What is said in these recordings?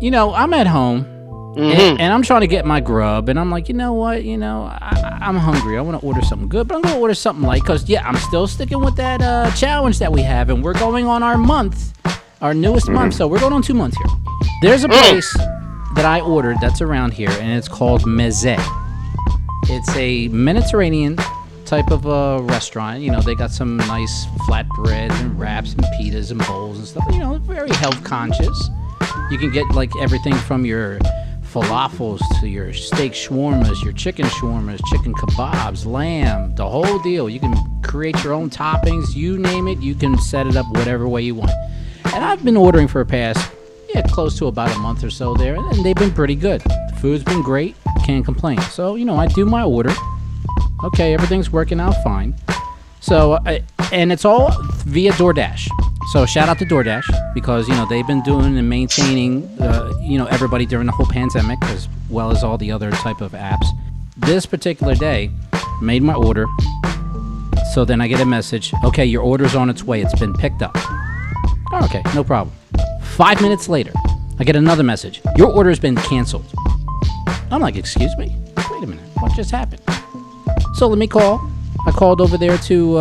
I'm at home. And I'm trying to get my grub, and I'm like, you know what? I'm hungry. I want to order something good, but I'm going to order something light because, I'm still sticking with that challenge that we have, and we're going on our newest month, so we're going on 2 months here. There's a place that I ordered that's around here, and it's called Mezeh. It's a Mediterranean type of restaurant. They got some nice flatbreads and wraps and pitas and bowls and stuff. Very health conscious. You can get like everything from your falafels to your steak shawarmas, your chicken shawarmas, chicken kebabs, lamb, the whole deal. You can create your own toppings, you name it, you can set it up whatever way you want. And I've been ordering for a past, close to about a month or so there, and they've been pretty good. The food's been great, can't complain. So, I do my order. Okay, everything's working out fine. So, and it's all via DoorDash. So shout out to DoorDash because, they've been doing and maintaining, everybody during the whole pandemic as well as all the other type of apps. This particular day, made my order. So then I get a message. Okay, your order's on its way. It's been picked up. Oh, okay, no problem. 5 minutes later, I get another message. Your order's been canceled. I'm like, excuse me? Wait a minute. What just happened? So let me call. I called over there to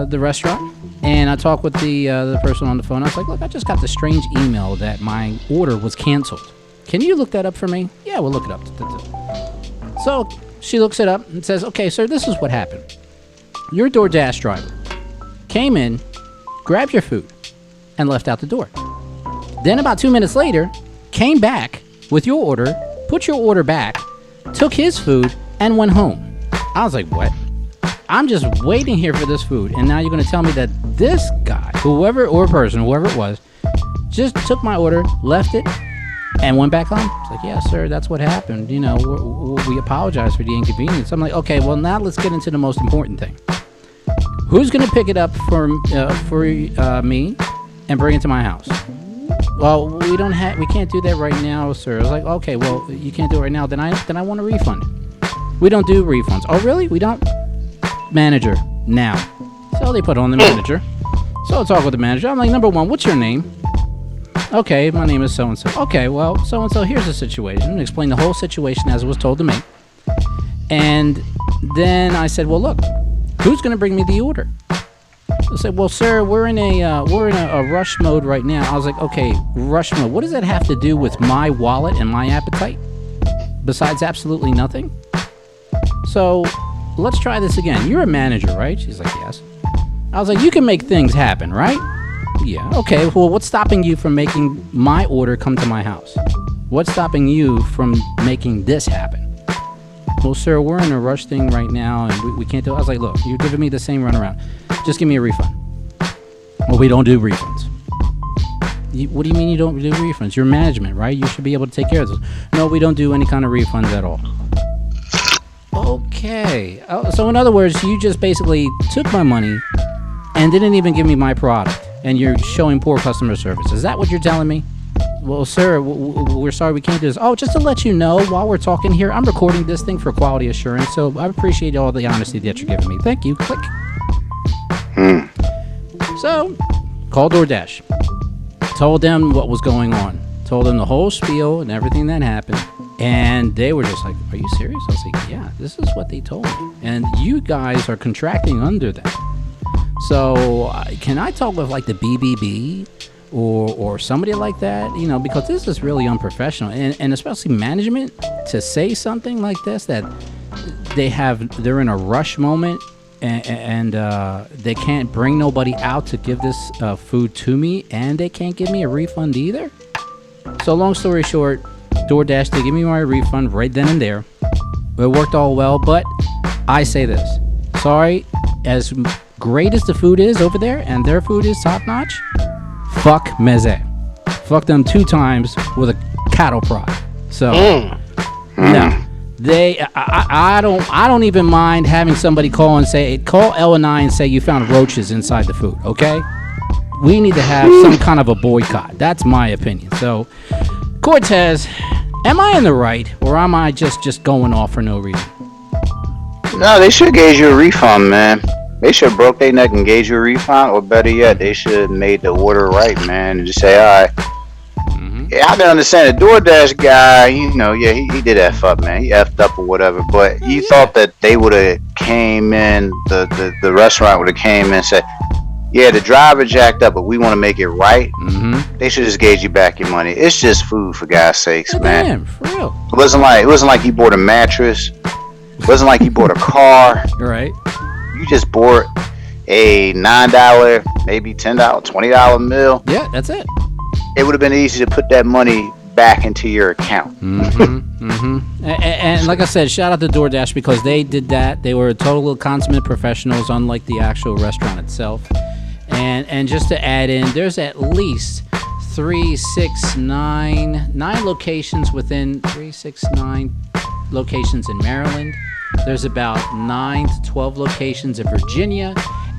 the restaurant. And I talked with the person on the phone. I was like, look, I just got the strange email that my order was canceled. Can you look that up for me? Yeah, we'll look it up. So she looks it up and says, okay, sir, this is what happened. Your DoorDash driver came in, grabbed your food, and left out the door. Then about 2 minutes later, came back with your order, put your order back, took his food, and went home. I was like, what? I'm just waiting here for this food, and now you're going to tell me that this guy, whoever it was, just took my order, left it, and went back home? It's like, yeah, sir, that's what happened. We apologize for the inconvenience. I'm like, okay, well, now let's get into the most important thing. Who's going to pick it up for me and bring it to my house? Well, we can't do that right now, sir. I was like, okay, well, you can't do it right now. Then I want a refund. We don't do refunds. Oh, really? We don't? Manager now. So they put on the manager. So I talk with the manager. I'm like, number one, what's your name? Okay, my name is so-and-so. Okay, well, so-and-so, here's the situation. Explain the whole situation as it was told to me. And then I said, well, look, who's going to bring me the order? I said, well, sir, we're in a rush mode right now. I was like, okay, rush mode. What does that have to do with my wallet and my appetite? Besides absolutely nothing? So let's try this again. You're a manager, right? She's like, yes. I was like, you can make things happen, right? Yeah. Okay, well, what's stopping you from making my order come to my house? What's stopping you from making this happen? Well, sir, we're in a rush thing right now, and we can't do it. I was like, look, you're giving me the same runaround. Just give me a refund. Well, we don't do refunds. What do you mean you don't do refunds? You're management, right? You should be able to take care of this. No, we don't do any kind of refunds at all. Okay. So in other words, you just basically took my money and didn't even give me my product, and you're showing poor customer service. Is that what you're telling me? Well, sir, we're sorry we can't do this. Oh, just to let you know, while we're talking here, I'm recording this thing for quality assurance, so I appreciate all the honesty that you're giving me. Thank you. Click. So, called DoorDash. Told them what was going on. Told them the whole spiel and everything that happened. And they were just like, are you serious? I was like, yeah, this is what they told me. And you guys are contracting under that. So, can I talk with like the BBB or somebody like that? Because this is really unprofessional. And especially management to say something like this, that they're in a rush moment and they can't bring nobody out to give this food to me, and they can't give me a refund either. So long story short, DoorDash, they give me my refund right then and there. It worked all well, but I say this. Sorry, as great as the food is over there, and their food is top-notch, fuck Mezeh. Fuck them 2 times with a cattle prod. So, no. I don't even mind having somebody call L&I and say you found roaches inside the food, okay? We need to have some kind of a boycott. That's my opinion. So, Cortez, am I in the right, or am I just going off for no reason? No, they should have gave you a refund, man. They should have broke their neck and gave you a refund, or better yet, they should have made the order right, man, and just say, all right. Yeah, I can understand the DoorDash guy. You know, yeah, he did F up, man. He effed up or whatever. But you thought that they would have came in, the restaurant would have came in and said, yeah, the driver jacked up, but we want to make it right. They should just gave you back your money. It's just food, for God's sakes, man. Damn, for real. It wasn't like you bought a mattress. It wasn't like you bought a car. Right. You just bought a $9, maybe $10, $20 meal. Yeah, that's it. It would have been easy to put that money back into your account. And like I said, shout out to DoorDash because they did that. They were total consummate professionals, unlike the actual restaurant itself. And just to add in, there's at least 9 locations within 9 locations in Maryland. There's about 9 to 12 locations in Virginia,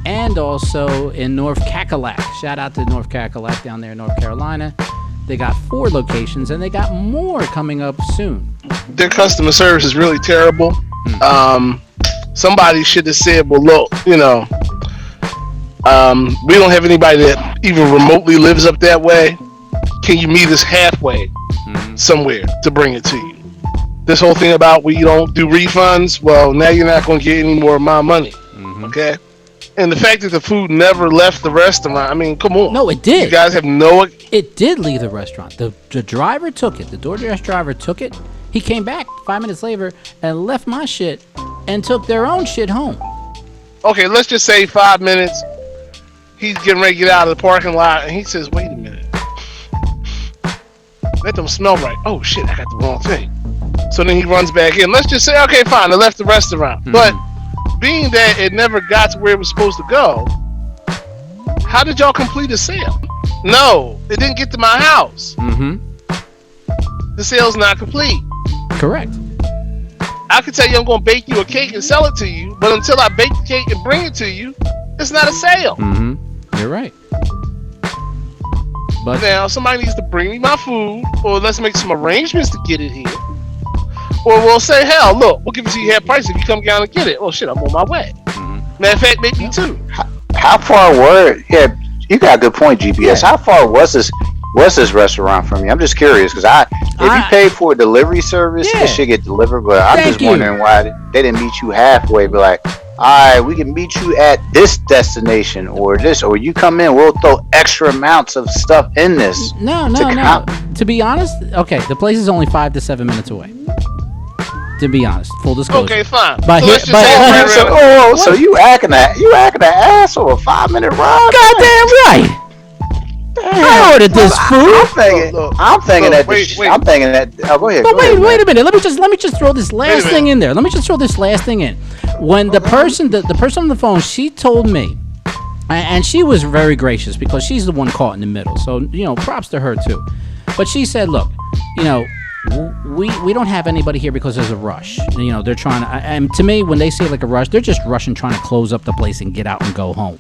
and also in North Cackalack. Shout out to North Cackalack down there in North Carolina. They got 4 locations, and they got more coming up soon. Their customer service is really terrible. Somebody should have said, well, look, you know, we don't have anybody that even remotely lives up that way. Can you meet us halfway somewhere to bring it to you? This whole thing about we don't do refunds, well, now you're not going to get any more of my money. Okay? And the fact that the food never left the restaurant, I mean, come on. No, it did. You guys have no... It did leave the restaurant. The driver took it. The DoorDash driver took it. He came back 5 minutes later and left my shit and took their own shit home. Okay, let's just say 5 minutes. He's getting ready to get out of the parking lot, and he says, wait a minute. That don't smell right. Oh, shit, I got the wrong thing. So then he runs back in. Let's just say, okay, fine, I left the restaurant. But being that it never got to where it was supposed to go, how did y'all complete a sale? No, it didn't get to my house. The sale's not complete. Correct. I can tell you I'm going to bake you a cake and sell it to you, but until I bake the cake and bring it to you, it's not a sale. You're right. But now somebody needs to bring me my food, or let's make some arrangements to get it here. Or we'll say, hell, look, we'll give it to you half price if you come down and get it. Oh shit, I'm on my way. Matter of fact, maybe 2. How far were? Yeah, you got a good point, GPS. How far was this restaurant from you? I'm just curious because if you paid for a delivery service, it should get delivered. But I'm just wondering why they didn't meet you halfway. Be like, all right, we can meet you at this destination or this, or you come in, we'll throw extra amounts of stuff in this. No. To be honest, okay, the place is only 5 to 7 minutes away. To be honest, full disclosure. Okay, fine. But so you acting an asshole? A 5-minute ride? Goddamn right. I ordered this food. I'm thinking that. Oh, go ahead. But wait a minute. Let me just throw this last thing in there. When the person on the phone, she told me, and she was very gracious because she's the one caught in the middle. So props to her too. But she said, look, we don't have anybody here because there's a rush. They're trying to. And to me, when they say like a rush, they're just rushing, trying to close up the place and get out and go home.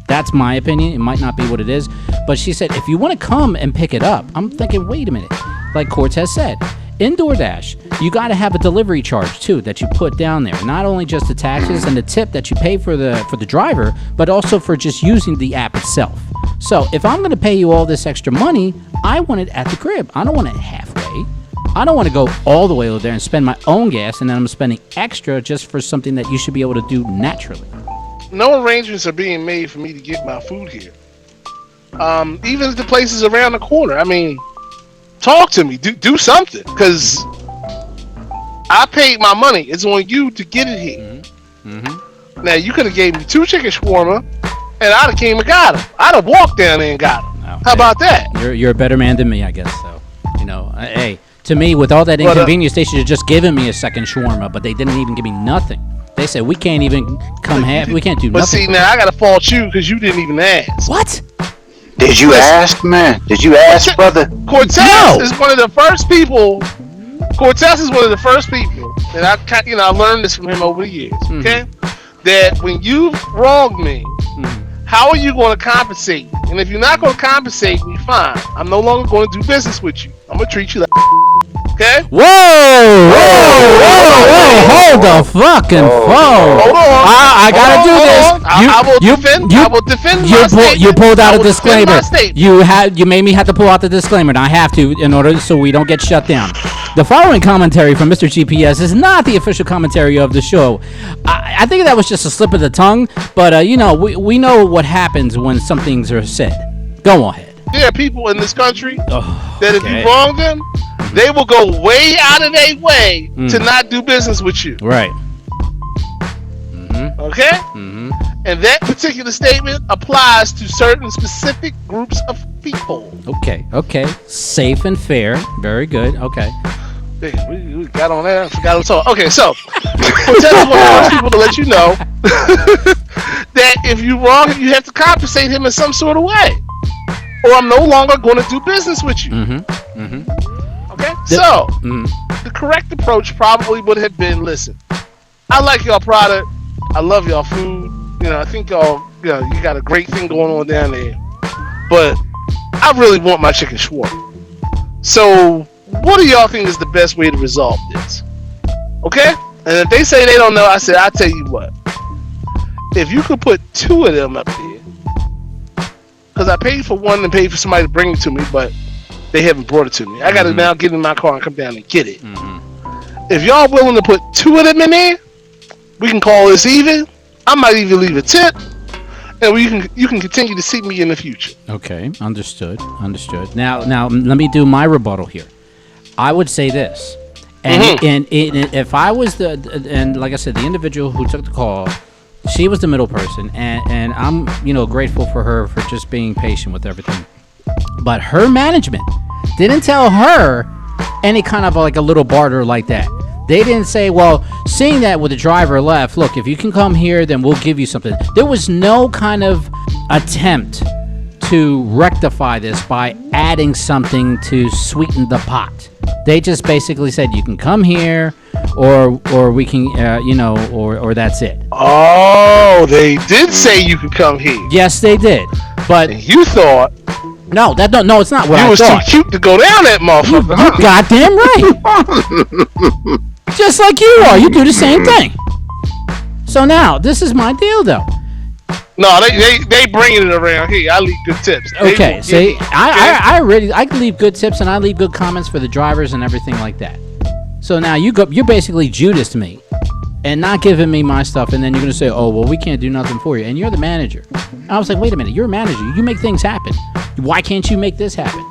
That's my opinion. It might not be what it is. But she said, if you want to come and pick it up, I'm thinking, wait a minute. Like Cortez said, in DoorDash, you got to have a delivery charge, too, that you put down there. Not only just the taxes and the tip that you pay for the driver, but also for just using the app itself. So if I'm going to pay you all this extra money, I want it at the crib. I don't want it halfway. I don't want to go all the way over there and spend my own gas, and then I'm spending extra just for something that you should be able to do naturally. No arrangements are being made for me to get my food here. Even if the place is around the corner. I mean, talk to me. Do something. Because I paid my money. It's on you to get it here. Now, you could have gave me 2 chicken shawarma, and I'd have came and got them. I'd have walked down there and got them. How about that? You're a better man than me, I guess. So, hey, to me, with all that inconvenience, they should have just given me a second shawarma, but they didn't even give me nothing. They said, we can't even come half. We can't do nothing. But see, now I got to fault you because you didn't even ask. What? Did you ask, man? Did you ask, brother? Cortez is one of the first people. And I learned this from him over the years. Okay, that when you wronged me, how are you going to compensate me? And if you're not going to compensate me, fine. I'm no longer going to do business with you. I'm going to treat you like. Okay. Whoa! Hold the fucking phone. Hold on. I gotta do this. I will defend my statement. You pulled out a disclaimer. You You made me have to pull out the disclaimer, and I have to in order so we don't get shut down. The following commentary from Mr. GPS is not the official commentary of the show. I think that was just a slip of the tongue, but we know what happens when some things are said. Go ahead. There are people in this country that if you wrong them, they will go way out of their way to not do business with you. Right. Okay? And that particular statement applies to certain specific groups of people. Okay. Safe and fair. Very good. Okay. We got on that. I forgot to talk. Okay, so Cortez wants people to let you know that if you wrong him, you have to compensate him in some sort of way, or I'm no longer going to do business with you. Okay, so the correct approach probably would have been: listen, I like y'all product, I love y'all food. I think y'all, you got a great thing going on down there, but I really want my chicken shawarma. So, what do y'all think is the best way to resolve this? Okay? And if they say they don't know, I said, I'll tell you what. If you could put 2 of them up there, because I paid for one and paid for somebody to bring it to me, but they haven't brought it to me. I got to now get in my car and come down and get it. If y'all willing to put 2 of them in there, we can call this even. I might even leave a tip, and you can continue to see me in the future. Okay, understood. Now let me do my rebuttal here. I would say this, and if I was and like I said, the individual who took the call, she was the middle person, and I'm grateful for her for just being patient with everything. But her management didn't tell her any kind of like a little barter like that. They didn't say, well, seeing that with the driver left, look, if you can come here, then we'll give you something. There was no kind of attempt to rectify this by adding something to sweeten the pot. They just basically said, you can come here, or we can, or that's it. Oh, they did say you could come here. Yes, they did. But and you thought. No, it's not what I thought. You was too cute to go down that motherfucker. You goddamn right. Just like you are. You do the same thing. So now, this is my deal, though. No, they bringing it around here. I leave good tips. Okay, see, I leave good tips and I leave good comments for the drivers and everything like that. So now you're basically Judas to me and not giving me my stuff, and then you're going to say, oh, well, we can't do nothing for you. And you're the manager. I was like, wait a minute, you're a manager. You make things happen. Why can't you make this happen?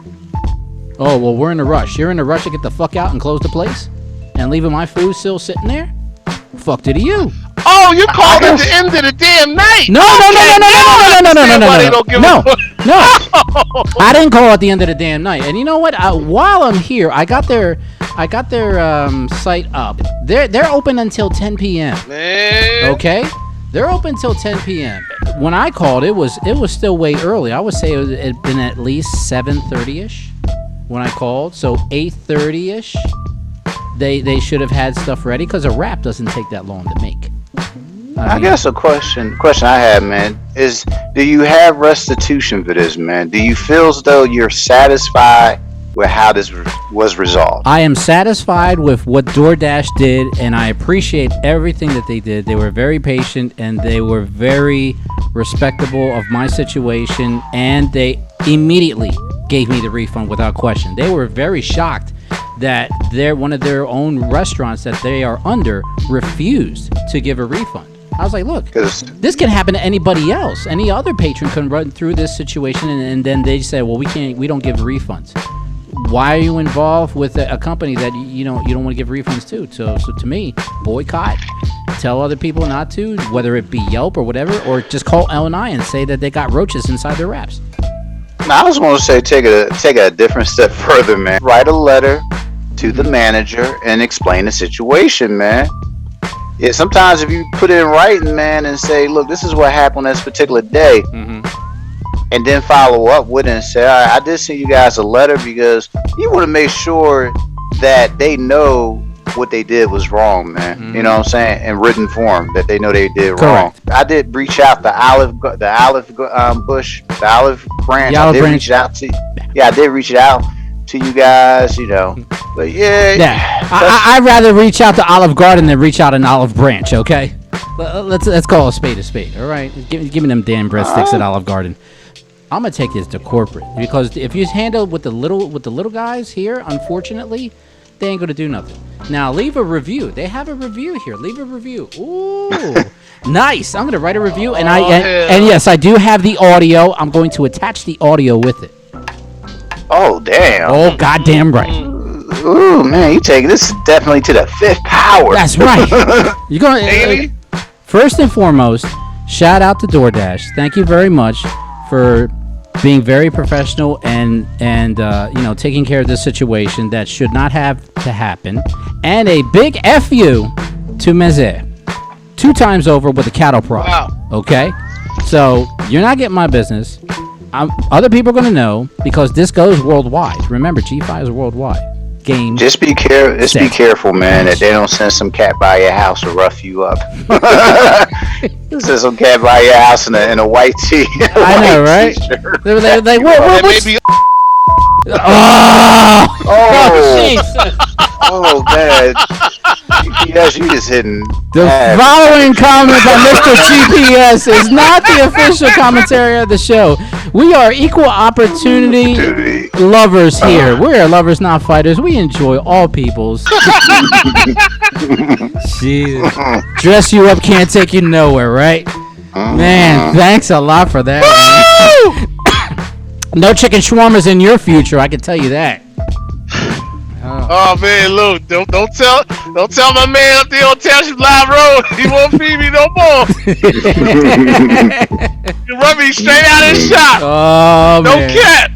Oh, well, we're in a rush. You're in a rush to get the fuck out and close the place? And leaving my food still sitting there? Fuck it to you. Oh, you called at the end of the damn night. No. I didn't call at the end of the damn night. And you know what? While I'm here, I got their site up. They're open until 10 p.m. Man. Okay? They're open until 10 p.m. When I called, it was still way early. I would say it had been at least 7:30ish when I called. So 8:30ish, they should have had stuff ready because a wrap doesn't take that long to make. I guess a question I have, man, is do you have restitution for this, man? Do you feel as though you're satisfied with how this was resolved? I am satisfied with what DoorDash did, and I appreciate everything that they did. They were very patient, and they were very respectable of my situation, and they immediately gave me the refund without question. They were very shocked that one of their own restaurants that they are under refused to give a refund. I was like, look, this can happen to anybody else. Any other patron can run through this situation, and then they say, well, we don't give refunds. Why are you involved with a company that you don't want to give refunds to? So to me, boycott. Tell other people not to, whether it be Yelp or whatever, or just call L&I and say that they got roaches inside their wraps. Now, I just want to say, take a different step further, man. Write a letter to the manager and explain the situation, man. Yeah, sometimes if you put it in writing, man, and say, look, this is what happened on this particular day, and then follow up with it and say, all right, I did send you guys a letter because you want to make sure that they know what they did was wrong, man. You know what I'm saying? In written form, that they know they did wrong. I did reach out the olive branch. I did reach it out to you guys, But yeah. I'd rather reach out to Olive Garden than reach out an olive branch. Okay, let's call a spade a spade. All right, give me them damn breadsticks at Olive Garden. I'm gonna take this to corporate because if you handle with the little guys here, unfortunately, they ain't gonna do nothing. Now leave a review. They have a review here. Leave a review. Ooh, nice. I'm gonna write a review, and and yes, I do have the audio. I'm going to attach the audio with it. Oh damn. Oh goddamn right. Ooh man, you take this definitely to the fifth power. That's right. You're going. First and foremost, shout out to DoorDash. Thank you very much for being very professional and taking care of this situation that should not have to happen. And a big F you to Mezeh. 2 times over with a cattle prod. Wow. Okay? So, you're not getting my business. Other people are going to know because this goes worldwide. Remember, G-Phi is worldwide. Game. Just be careful, man, that they don't send some cat by your house to rough you up. Send some cat by your house in a white tee. I know, right? They're like, what? Oh, man. GPS, you just hitting. The following comment by Mr. GPS is not the official commentary of the show. We are equal opportunity lovers here. We are lovers, not fighters. We enjoy all peoples. Jesus. Dress you up, can't take you nowhere, right? Man, thanks a lot for that. No chicken shawarmas in your future, I can tell you that. Oh man, look! Don't tell my man up there on Township Live Road. He won't feed me no more. You run me straight out of the shop. Oh no man. cat.